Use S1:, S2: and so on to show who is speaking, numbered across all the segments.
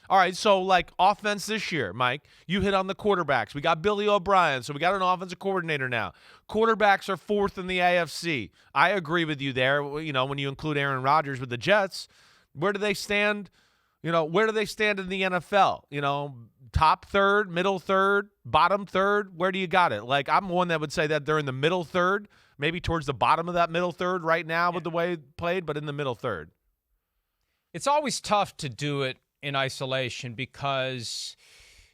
S1: All right, so like offense this year, Mike, you hit on the quarterbacks. We got Billy O'Brien, so we got an offensive coordinator now. Quarterbacks are 4th in the AFC. I agree with you there. You know, when you include Aaron Rodgers with the Jets, where do they stand? You know, where do they stand in the NFL? You know, top third, middle third, bottom third? Where do you got it? Like, I'm one that would say that they're in the middle third, maybe towards the bottom of that middle third right now with the way it played, but in the middle third.
S2: It's always tough to do it in isolation because,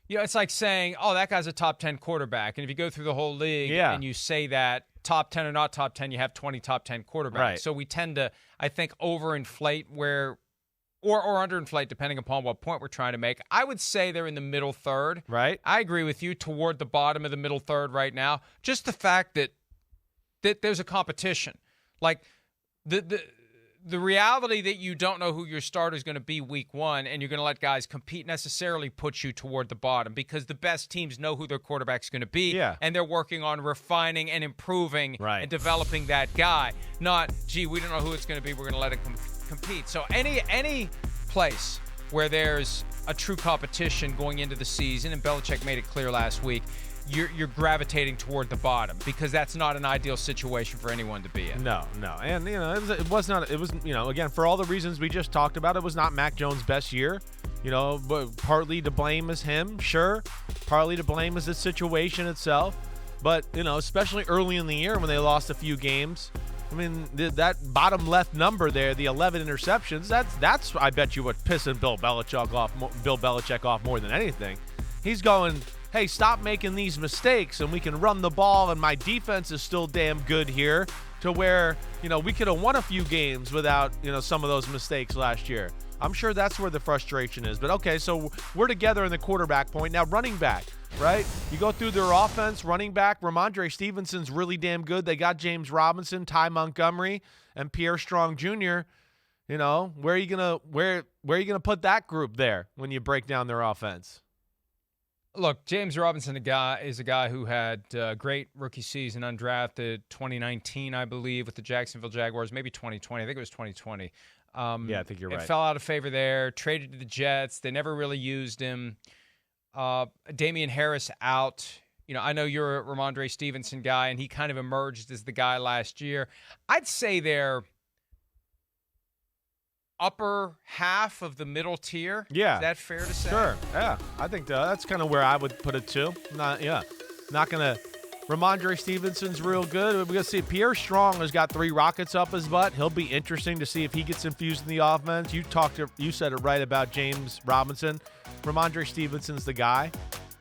S2: you know, it's like saying, oh, that guy's a top 10 quarterback. And if you go through the whole league and you say that, top 10 or not top 10, you have 20 top 10 quarterbacks.
S1: Right.
S2: So we tend to, I think, overinflate or underinflate, depending upon what point we're trying to make. I would say they're in the middle third.
S1: Right.
S2: I agree with you, toward the bottom of the middle third right now. Just the fact that there's a competition. Like, the reality that you don't know who your starter is going to be week one and you're going to let guys compete necessarily puts you toward the bottom because the best teams know who their quarterback's going to be and they're working on refining and improving and developing that guy. Not, gee, we don't know who it's going to be. We're going to let it compete. So any place where there's a true competition going into the season, and Belichick made it clear last week, you're gravitating toward the bottom because that's not an ideal situation for anyone to be in.
S1: No. And, you know, it was, you know, again, for all the reasons we just talked about, it was not Mac Jones' best year. You know, but partly to blame is him, sure. Partly to blame is the situation itself. But, you know, especially early in the year when they lost a few games, I mean, that bottom left number there, the 11 interceptions, that's I bet you what pissing Bill Belichick off more than anything. He's going, hey, stop making these mistakes and we can run the ball and my defense is still damn good here, to where, you know, we could have won a few games without, you know, some of those mistakes last year. I'm sure that's where the frustration is. But, okay, so we're together in the quarterback point. Now, running back, right? You go through their offense, running back, Ramondre Stevenson's really damn good. They got James Robinson, Ty Montgomery, and Pierre Strong Jr. You know, where are you gonna put that group there when you break down their offense?
S2: Look, James Robinson is a guy who had a great rookie season, undrafted, 2019, I believe, with the Jacksonville Jaguars, maybe 2020. I think it was 2020.
S1: Yeah, I think you're right.
S2: Fell out of favor there, traded to the Jets. They never really used him. Damian Harris out. You know, I know you're a Ramondre Stevenson guy, and he kind of emerged as the guy last year. I'd say they're upper half of the middle tier.
S1: Yeah.
S2: Is that fair to say?
S1: Sure. Yeah. I think that's kind of where I would put it too. Not going to – Ramondre Stevenson's real good. We're going to see Pierre Strong has got 3 rockets up his butt. He'll be interesting to see if he gets infused in the offense. You said it right about James Robinson. Ramondre Stevenson's the guy,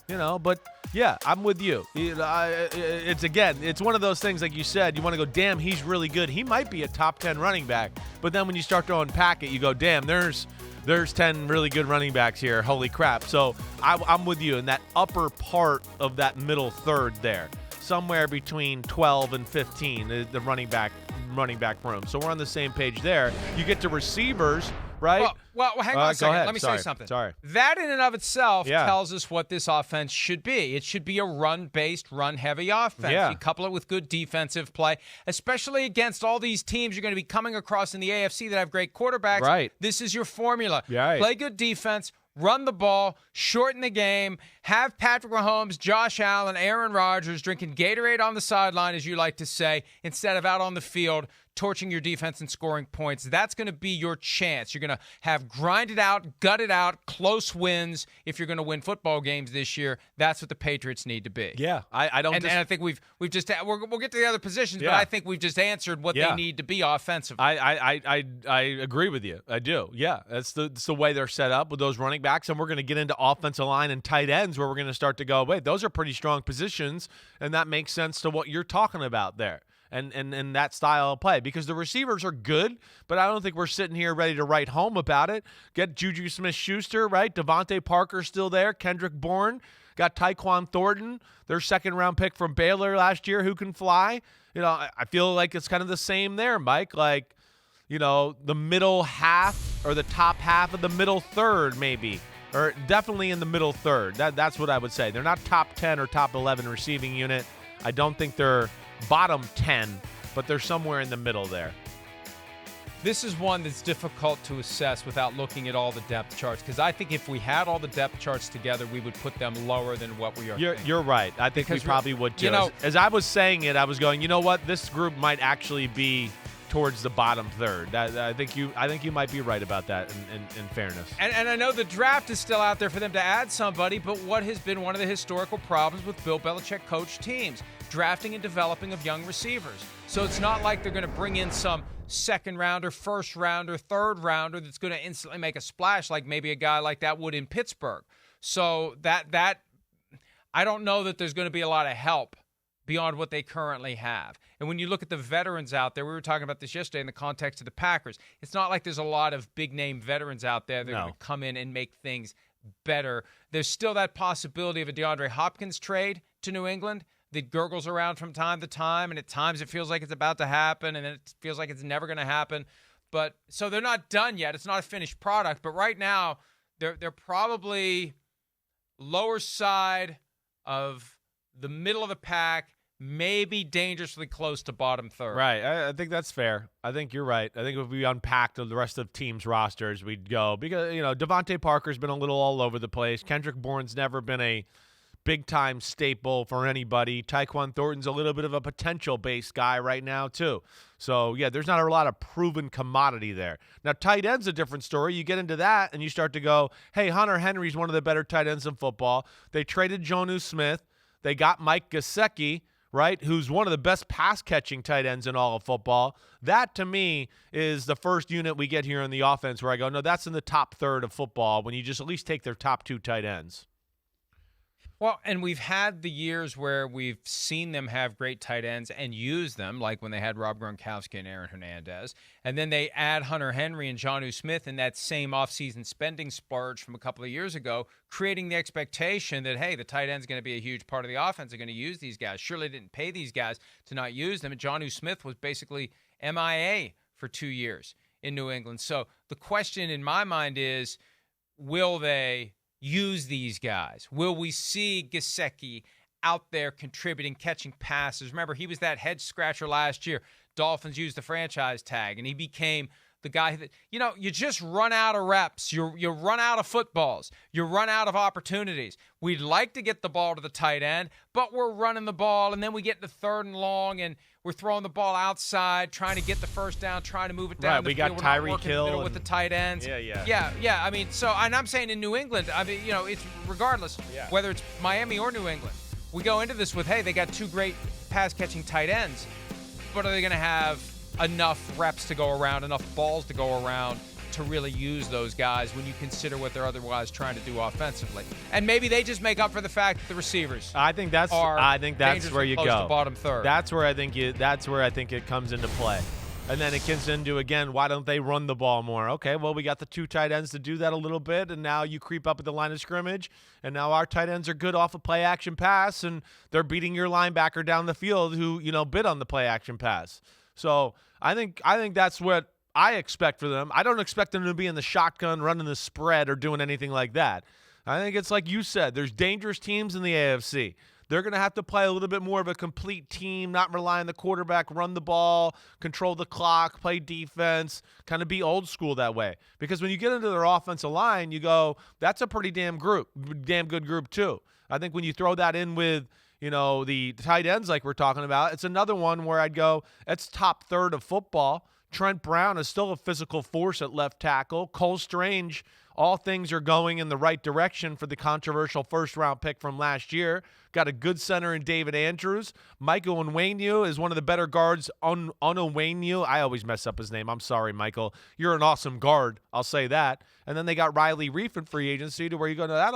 S1: you know, but – yeah, I'm with you. It's one of those things, like you said, you want to go, damn, he's really good. He might be a top 10 running back. But then when you start to unpack it, you go, damn, there's 10 really good running backs here. Holy crap. So I'm with you in that upper part of that middle third there. Somewhere between 12 and 15, the running back room. So we're on the same page there. You get to receivers, right?
S2: Well, hang on a second.
S1: Ahead.
S2: Let me say something.
S1: Sorry.
S2: That in and of itself tells us what this offense should be. It should be a run-based, run-heavy offense.
S1: Yeah.
S2: You couple it with good defensive play, especially against all these teams you're going to be coming across in the AFC that have great quarterbacks.
S1: Right.
S2: This is your formula.
S1: Right.
S2: Play good defense, run the ball, shorten the game, have Patrick Mahomes, Josh Allen, Aaron Rodgers drinking Gatorade on the sideline, as you like to say, instead of out on the field torching your defense and scoring points. That's going to be your chance. You're going to have grinded out, gutted out, close wins if you're going to win football games this year. That's what the Patriots need to be.
S1: Yeah, I don't.
S2: And I think we'll get to the other positions, but I think we've just answered what they need to be offensively.
S1: I agree with you. I do. Yeah, that's the way they're set up with those running backs, and we're going to get into offensive line and tight ends where we're going to start to go, wait, those are pretty strong positions, and that makes sense to what you're talking about there. And that style of play, because the receivers are good, but I don't think we're sitting here ready to write home about it. Get Juju Smith-Schuster, right? Devontae Parker's still there. Kendrick Bourne. Got Tyquan Thornton, their second-round pick from Baylor last year, who can fly. You know, I feel like it's kind of the same there, Mike. Like, you know, the middle half or the top half of the middle third maybe, or definitely in the middle third. That's what I would say. They're not top 10 or top 11 receiving unit. I don't think they're bottom 10, but they're somewhere in the middle there.
S2: This is one that's difficult to assess without looking at all the depth charts, because I think if we had all the depth charts together, we would put them lower than what we are.
S1: You're right. I think we probably would too. As I was saying it, I was going, you know what? This group might actually be towards the bottom third. I think you might be right about that in fairness.
S2: And I know the draft is still out there for them to add somebody, but what has been one of the historical problems with Bill Belichick coach teams? Drafting and developing of young receivers. So it's not like they're going to bring in some second rounder, first rounder, third rounder that's going to instantly make a splash like maybe a guy like that would in Pittsburgh. So that I don't know that there's going to be a lot of help beyond what they currently have. And when you look at the veterans out there, we were talking about this yesterday in the context of the Packers, it's not like there's a lot of big-name veterans out there that are going to come in and make things better. There's still that possibility of a DeAndre Hopkins trade to New England that gurgles around from time to time, and at times it feels like it's about to happen, and then it feels like it's never going to happen. But so they're not done yet. It's not a finished product. But right now, they're probably lower side of the middle of the pack, maybe dangerously close to bottom third.
S1: Right. I think that's fair. I think you're right. I think if we unpacked the rest of teams' rosters, we'd go because Devontae Parker's been a little all over the place. Kendrick Bourne's never been a big-time staple for anybody. Tyquan Thornton's a little bit of a potential-based guy right now, too. So, yeah, there's not a lot of proven commodity there. Now, tight end's a different story. You get into that, and you start to go, hey, Hunter Henry's one of the better tight ends in football. They traded Jonnu Smith. They got Mike Gesicki, right, who's one of the best pass-catching tight ends in all of football. That, to me, is the first unit we get here in the offense where I go, no, that's in the top third of football when you just at least take their top two tight ends.
S2: Well, and we've had the years where we've seen them have great tight ends and use them, like when they had Rob Gronkowski and Aaron Hernandez. And then they add Hunter Henry and Jonnu Smith in that same offseason spending splurge from a couple of years ago, creating the expectation that, hey, the tight end's going to be a huge part of the offense. They're going to use these guys. Surely didn't pay these guys to not use them. And Jonnu Smith was basically MIA for 2 years in New England. So the question in my mind is, will they use these guys? Will we see Gesicki out there contributing, catching passes? Remember, he was that head scratcher last year. Dolphins used the franchise tag, and he became the guy that, you just run out of reps. You run out of footballs. You run out of opportunities. We'd like to get the ball to the tight end, but we're running the ball, and then we get to third and long, and we're throwing the ball outside, trying to get the first down, trying to move it down.
S1: Right, we got Tyreek Hill
S2: with the tight ends. Yeah. I mean, and I'm saying in New England, it's regardless whether it's Miami or New England. We go into this with, hey, they got two great pass-catching tight ends, but are they going to have enough reps to go around, enough balls to go around to really use those guys when you consider what they're otherwise trying to do offensively? And maybe they just make up for the fact that the receivers
S1: I think that's where you
S2: close
S1: go.
S2: To bottom third.
S1: That's where I think it comes into play. And then it gets into, again, why don't they run the ball more? Okay, well, we got the two tight ends to do that a little bit, and now you creep up at the line of scrimmage, and now our tight ends are good off a play-action pass, and they're beating your linebacker down the field who, bid on the play-action pass. So I think that's what I expect for them. I don't expect them to be in the shotgun, running the spread, or doing anything like that. I think it's like you said. There's dangerous teams in the AFC. They're going to have to play a little bit more of a complete team, not rely on the quarterback, run the ball, control the clock, play defense, kind of be old school that way. Because when you get into their offensive line, you go, that's a pretty damn good group too. I think when you throw that in with the tight ends like we're talking about, it's another one where I'd go, it's top third of football. Trent Brown is still a physical force at left tackle. Cole Strange, all things are going in the right direction for the controversial first-round pick from last year. Got a good center in David Andrews. Michael Onwenu is one of the better guards. Onwenu, I always mess up his name. I'm sorry, Michael. You're an awesome guard. I'll say that. And then they got Riley Reef in free agency to where you go, no, that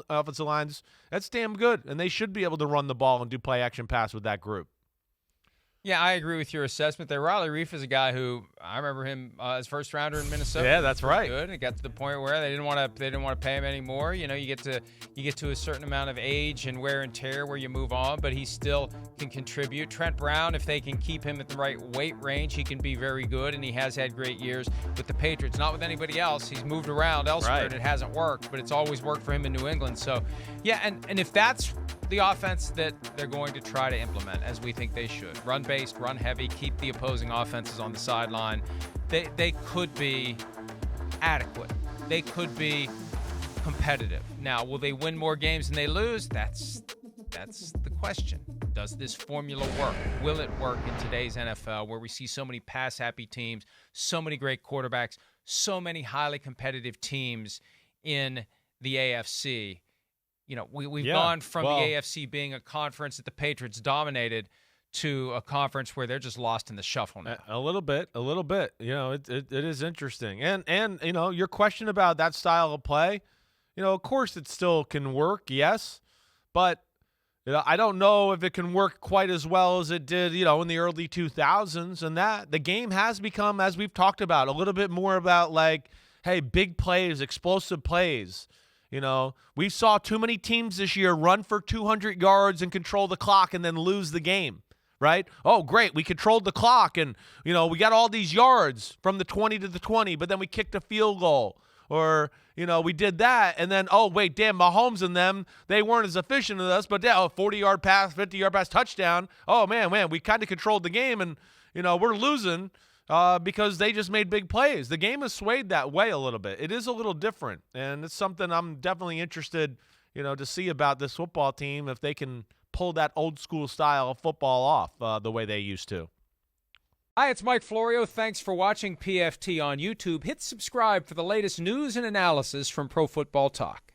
S1: offensive line's, that's damn good. And they should be able to run the ball and do play-action pass with that group.
S2: Yeah, I agree with your assessment there. Riley Reef is a guy who I remember him as first rounder in Minnesota.
S1: Yeah, that's right.
S2: Good. It got to the point where they didn't want to pay him anymore. You get to a certain amount of age and wear and tear where you move on, but he still can contribute. Trent Brown, if they can keep him at the right weight range, he can be very good, and he has had great years with the Patriots. Not with anybody else. He's moved around elsewhere, and it hasn't worked, but it's always worked for him in New England. So, yeah, and if that's the offense that they're going to try to implement, as we think they should. Run-based, run-heavy, keep the opposing offenses on the sideline. They could be adequate. They could be competitive. Now, will they win more games than they lose? That's the question. Does this formula work? Will it work in today's NFL, where we see so many pass-happy teams, so many great quarterbacks, so many highly competitive teams in the AFC? You know, we've gone from the AFC being a conference that the Patriots dominated to a conference where they're just lost in the shuffle now.
S1: A little bit. You know, it is interesting. And you know, your question about that style of play, you know, of course it still can work, yes, but you know, I don't know if it can work quite as well as it did, you know, in the early 2000s. And that the game has become, as we've talked about, a little bit more about like, hey, big plays, explosive plays. You know, we saw too many teams this year run for 200 yards and control the clock and then lose the game, right? Oh, great. We controlled the clock and, you know, we got all these yards from the 20 to the 20, but then we kicked a field goal. Or, you know, we did that, and then, oh, wait, damn, Mahomes and them, they weren't as efficient as us, but, 40-yard pass, 50-yard pass, touchdown. Oh, man, we kind of controlled the game, and, you know, we're losing because they just made big plays. The game has swayed that way a little bit. It is a little different, and it's something I'm definitely interested, you know, to see about this football team, if they can pull that old-school style of football off the way they used to.
S2: Hi, it's Mike Florio. Thanks for watching PFT on YouTube. Hit subscribe for the latest news and analysis from Pro Football Talk.